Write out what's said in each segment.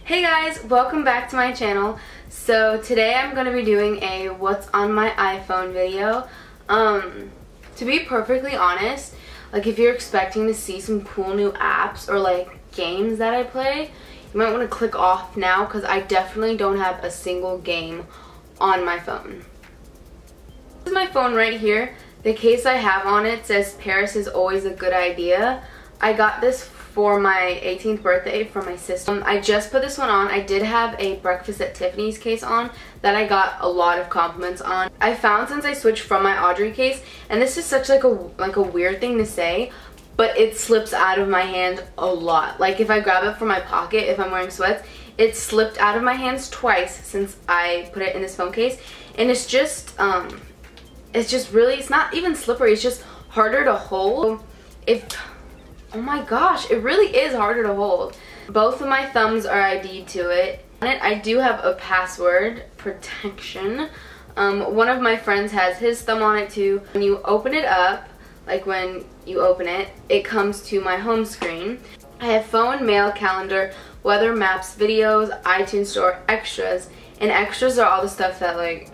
Hey guys, welcome back to my channel. So today I'm going to be doing a what's on my iPhone video. To be perfectly honest, like if you're expecting to see some cool new apps or like games that I play, you might want to click off now because I definitely don't have a single game on my phone. This is my phone right here. The case I have on it says Paris is always a good idea. I got this for my 18th birthday from my sister. I just put this one on. I did have a Breakfast at Tiffany's case on that I got a lot of compliments on. I found since I switched from my Audrey case, and this is such like a weird thing to say, but it slips out of my hand a lot. Like if I grab it from my pocket, if I'm wearing sweats, it slipped out of my hands twice since I put it in this phone case, and it's just really, it's not even slippery, it's just harder to hold. Oh my gosh, it really is harder to hold. Both of my thumbs are ID'd to it. On it, I do have a password protection. One of my friends has his thumb on it too. When you open it up, like when you open it, it comes to my home screen. I have phone, mail, calendar, weather, maps, videos, iTunes Store, extras. And extras are all the stuff that like,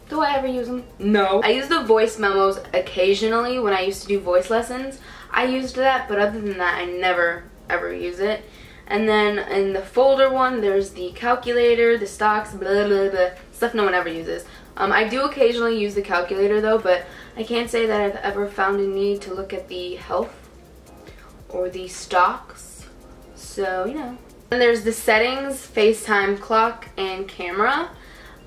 do I ever use them? No. I use the voice memos occasionally when I used to do voice lessons. I used that, but other than that, I never ever use it. And then in the folder one, there's the calculator, the stocks, blah, blah, blah, stuff no one ever uses. I do occasionally use the calculator though, but I can't say that I've ever found a need to look at the health or the stocks. So, you know. And there's the settings, FaceTime, clock, and camera.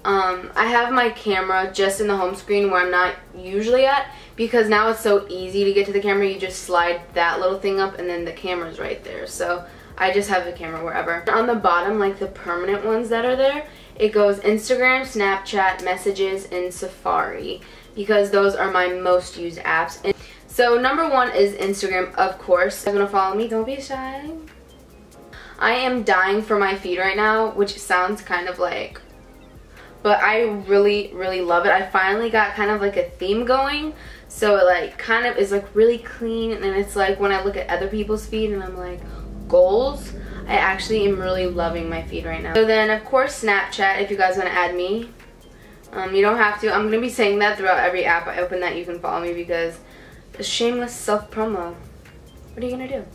I have my camera just in the home screen where I'm not usually at, because now it's so easy to get to the camera. You just slide that little thing up and then the camera's right there. So I just have the camera wherever. On the bottom, like the permanent ones that are there, it goes Instagram, Snapchat, Messages, and Safari, because those are my most used apps. And so number one is Instagram, of course. If you're gonna follow me, don't be shy. I am dying for my feed right now, which sounds kind of like, but I really love it. I finally got kind of like a theme going, so it like kind of is like really clean, and it's like when I look at other people's feed and I'm like, goals, I actually am really loving my feed right now. So then of course Snapchat, if you guys want to add me, you don't have to. I'm going to be saying that throughout every app I open that you can follow me, because it's shameless self-promo. What are you going to do?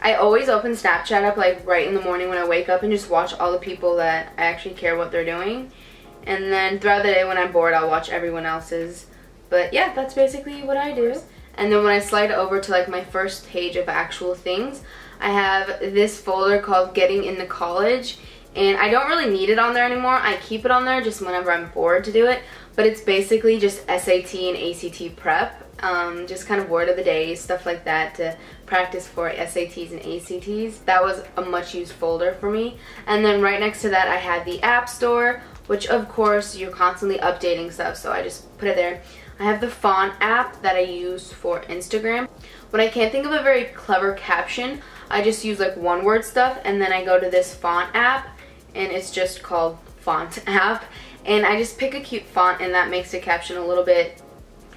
I always open Snapchat up like right in the morning when I wake up and just watch all the people that I actually care what they're doing. And then throughout the day when I'm bored, I'll watch everyone else's. But yeah, that's basically what I do. And then when I slide over to like my first page of actual things, I have this folder called Getting into College. And I don't really need it on there anymore. I keep it on there just whenever I'm bored to do it. But it's basically just SAT and ACT prep. Just kind of word of the day, stuff like that to practice for SATs and ACTs. That was a much used folder for me. And then right next to that I had the App Store, which of course you're constantly updating stuff, so I just put it there. I have the font app that I use for Instagram. When I can't think of a very clever caption, I just use like one word stuff, and then I go to this font app, and it's just called Font App, and I just pick a cute font, and that makes the caption a little bit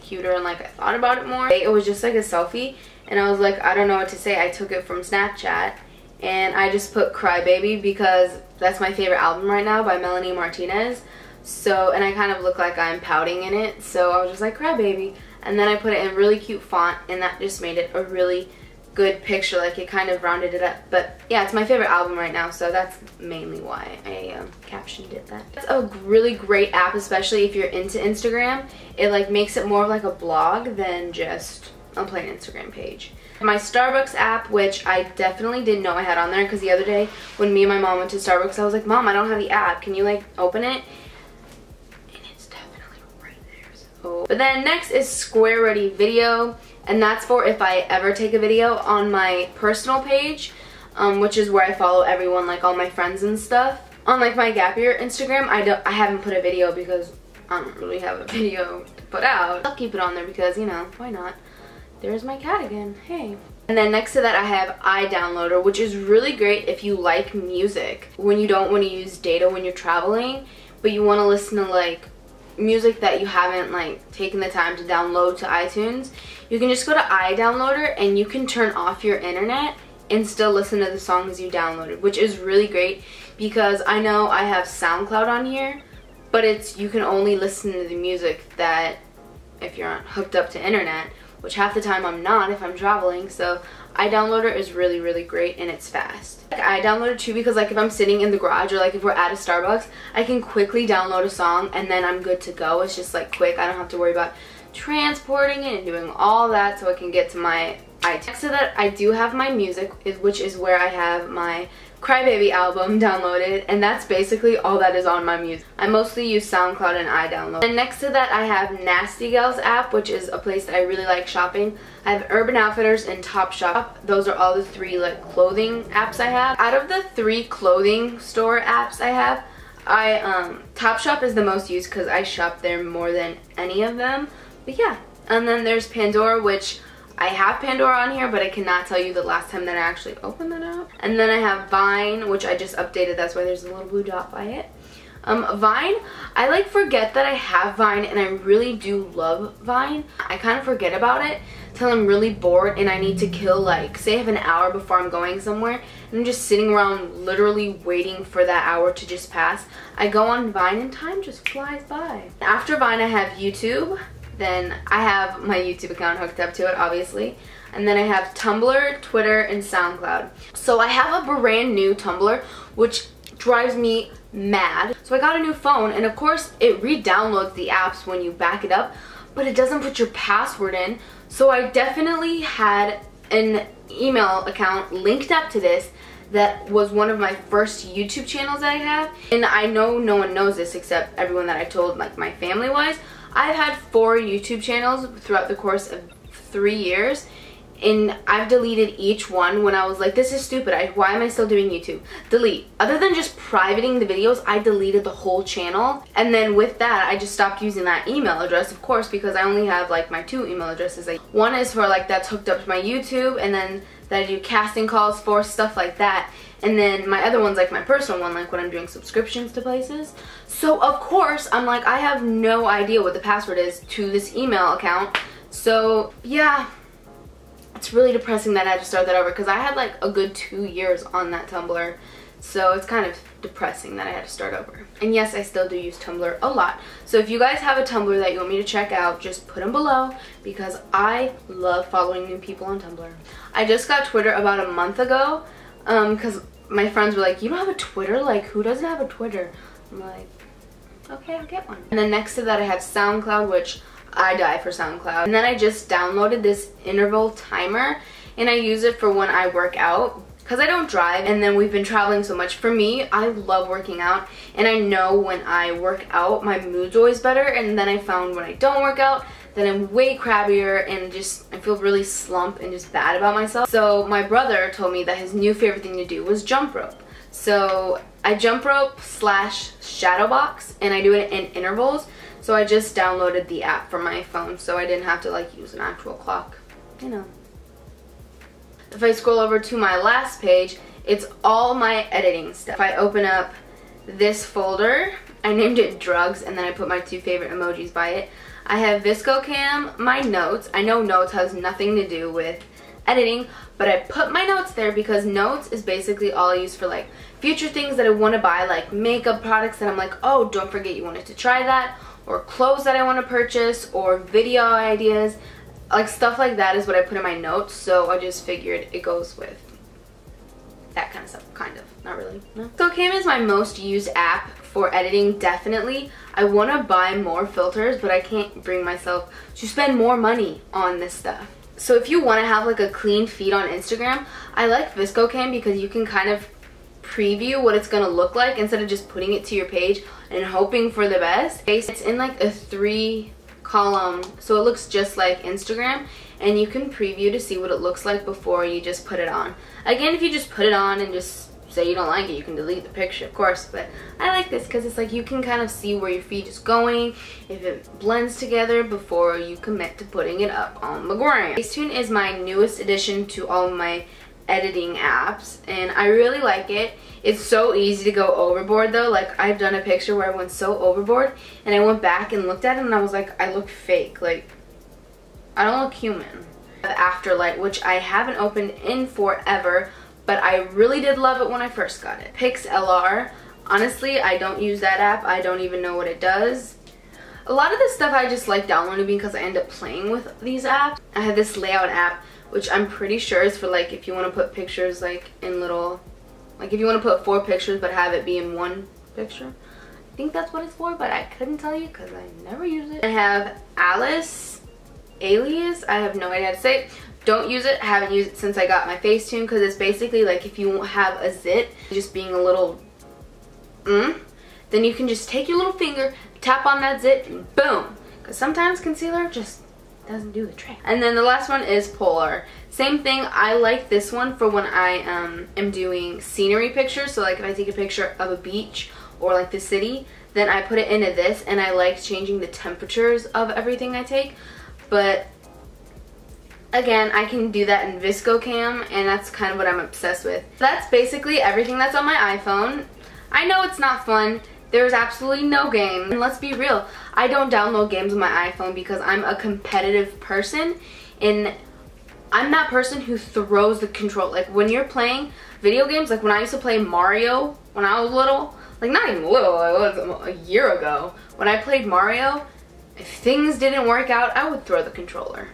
cuter, and like I thought about it more. It was just like a selfie, and I was like, I don't know what to say. I took it from Snapchat, and I just put Crybaby because that's my favorite album right now by Melanie Martinez. So, and I kind of look like I'm pouting in it, so I was just like, Crybaby. And then I put it in really cute font, and that just made it a really good picture. Like it kind of rounded it up. But yeah, it's my favorite album right now, so that's mainly why I captioned it that. It's a really great app, especially if you're into Instagram. It like makes it more of like a blog than just a plain Instagram page. My Starbucks app, which I definitely didn't know I had on there, because the other day when me and my mom went to Starbucks, I was like, Mom, I don't have the app. Can you like open it? And it's definitely right there. So. But then next is Square Ready Video, and that's for if I ever take a video on my personal page, which is where I follow everyone, like all my friends and stuff. On like my Gap Year Instagram, I haven't put a video because I don't really have a video to put out. I'll keep it on there because, you know, why not? There's my cat again, hey. And then next to that I have iDownloader, which is really great if you like music. When you don't want to use data when you're traveling, but you want to listen to like music that you haven't like taken the time to download to iTunes, you can just go to iDownloader and you can turn off your internet and still listen to the songs you downloaded, which is really great because I know I have Soundcloud on here, but you can only listen to the music that if you're hooked up to internet, which half the time I'm not if I'm traveling. So iDownloader is really, really great and it's fast. I download it too because like if I'm sitting in the garage or like if we're at a Starbucks, I can quickly download a song and then I'm good to go. It's just like quick. I don't have to worry about transporting it and doing all that, so I can get to my iTunes. Next to that, I do have my music, which is where I have my Crybaby album downloaded, and that's basically all that is on my music. I mostly use SoundCloud and iDownload. And next to that, I have Nasty Gals app, which is a place that I really like shopping. I have Urban Outfitters and Topshop. Those are all the 3 like clothing apps I have. Out of the 3 clothing store apps I have, Topshop is the most used because I shop there more than any of them. But yeah, and then there's Pandora, which I have Pandora on here, but I cannot tell you the last time that I actually opened that app. And then I have Vine, which I just updated. That's why there's a little blue dot by it. Vine, I like forget that I have Vine, and I really do love Vine. I kind of forget about it till I'm really bored and I need to kill, like, say I have an hour before I'm going somewhere and I'm just sitting around literally waiting for that hour to just pass. I go on Vine and time just flies by. After Vine, I have YouTube. Then I have my YouTube account hooked up to it, obviously. And then I have Tumblr, Twitter, and SoundCloud. So I have a brand new Tumblr, which drives me mad. So I got a new phone, and of course it re-downloads the apps when you back it up, but it doesn't put your password in. So I definitely had an email account linked up to this that was one of my first YouTube channels that I have. And I know no one knows this except everyone that I told, like my family-wise. I've had 4 YouTube channels throughout the course of 3 years, and I've deleted each one when I was like, this is stupid, why am I still doing YouTube? Delete. Other than just privating the videos, I deleted the whole channel, and then with that, I just stopped using that email address, of course, because I only have like my 2 email addresses. Like, one is for like that's hooked up to my YouTube, and then that I do casting calls for, stuff like that. And then my other one's like my personal one, like when I'm doing subscriptions to places. So of course, I'm like, I have no idea what the password is to this email account. So yeah, it's really depressing that I had to start that over because I had like a good 2 years on that Tumblr. So it's kind of depressing that I had to start over. And yes, I still do use Tumblr a lot. So if you guys have a Tumblr that you want me to check out, just put them below because I love following new people on Tumblr. I just got Twitter about a month ago because my friends were like, you don't have a Twitter? Like, who doesn't have a Twitter? I'm like, okay, I'll get one. And then next to that I have SoundCloud, which I die for SoundCloud. And then I just downloaded this interval timer and I use it for when I work out because I don't drive, and then we've been traveling so much. For me, I love working out, and I know when I work out my mood's always better, and then I found when I don't work out then I'm way crabbier and just I feel really slumped and just bad about myself. So my brother told me that his new favorite thing to do was jump rope. So I jump rope / shadow box, and I do it in intervals. So I just downloaded the app for my phone so I didn't have to like use an actual clock, you know. If I scroll over to my last page, it's all my editing stuff. If I open up this folder, I named it drugs, and then I put my 2 favorite emojis by it. I have ViscoCam, my notes. I know notes has nothing to do with editing, but I put my notes there because notes is basically all I use for like future things that I want to buy, like makeup products that I'm like, oh, don't forget you wanted to try that, or clothes that I want to purchase, or video ideas. Like stuff like that is what I put in my notes, so I just figured it goes with that kind of stuff, kind of, not really, no. ViscoCam is my most used app for editing, definitely. I want to buy more filters, but I can't bring myself to spend more money on this stuff. So if you want to have like a clean feed on Instagram, I like ViscoCam because you can kind of preview what it's going to look like instead of just putting it to your page and hoping for the best. It's in like a 3-column, so it looks just like Instagram, and you can preview to see what it looks like before you just put it on. Again, if you just put it on and just say you don't like it, you can delete the picture, of course, but I like this because it's like you can kind of see where your feed is going, if it blends together before you commit to putting it up on the gram. Facetune is my newest addition to all of my editing apps, and I really like it. It's so easy to go overboard though. Like, I've done a picture where I went so overboard and I went back and looked at it and I was like, I look fake. Like, I don't look human. Afterlight, which I haven't opened in forever, but I really did love it when I first got it. PixLR. Honestly, I don't use that app. I don't even know what it does. A lot of this stuff I just like downloading because I end up playing with these apps. I have this layout app, which I'm pretty sure is for like if you want to put pictures like in little, like if you want to put 4 pictures but have it be in 1 picture. I think that's what it's for, but I couldn't tell you because I never use it. I have Alias. I have no idea how to say it. Don't use it. I haven't used it since I got my Facetune because it's basically like if you have a zit just being a little then you can just take your little finger, tap on that zit, and boom. Because sometimes concealer just doesn't do the trick. And then the last one is Polar. Same thing. I like this one for when I am doing scenery pictures. So like if I take a picture of a beach or like the city, then I put it into this, and I like changing the temperatures of everything I take. But again, I can do that in ViscoCam, and that's kind of what I'm obsessed with. That's basically everything that's on my iPhone. I know it's not fun. There's absolutely no game. And let's be real, I don't download games on my iPhone because I'm a competitive person, and I'm that person who throws the control. Like when you're playing video games, like when I used to play Mario when I was little, like not even little, it was a year ago. When I played Mario, if things didn't work out, I would throw the controller.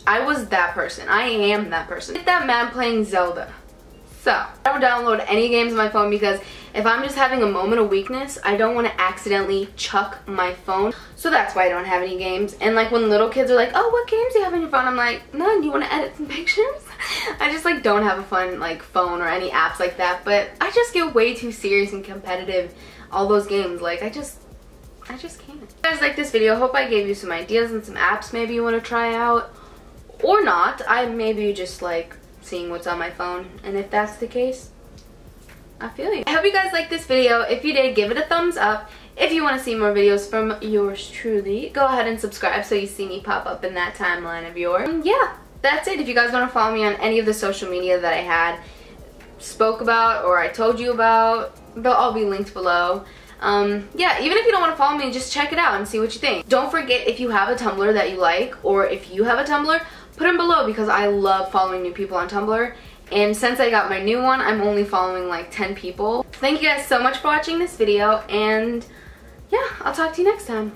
I was that person. I am that person. I get that mad playing Zelda. So, I don't download any games on my phone because if I'm just having a moment of weakness, I don't want to accidentally chuck my phone. So that's why I don't have any games. And like when little kids are like, oh, what games do you have on your phone? I'm like, none. Do you want to edit some pictures? I just like don't have a fun like phone or any apps like that. But I just get way too serious and competitive. All those games, like I just can't. If you guys like this video, hope I gave you some ideas and some apps maybe you want to try out. Or not. I maybe just like seeing what's on my phone, and if that's the case, I feel you. I hope you guys liked this video. If you did, give it a thumbs up. If you want to see more videos from yours truly, go ahead and subscribe so you see me pop up in that timeline of yours. And yeah, that's it. If you guys want to follow me on any of the social media that I spoke about or I told you about, they'll all be linked below. Yeah, even if you don't want to follow me, just check it out and see what you think. Don't forget, if you have a Tumblr that you like, or if you have a Tumblr, put them below because I love following new people on Tumblr. And since I got my new one, I'm only following like 10 people. Thank you guys so much for watching this video, and yeah, I'll talk to you next time.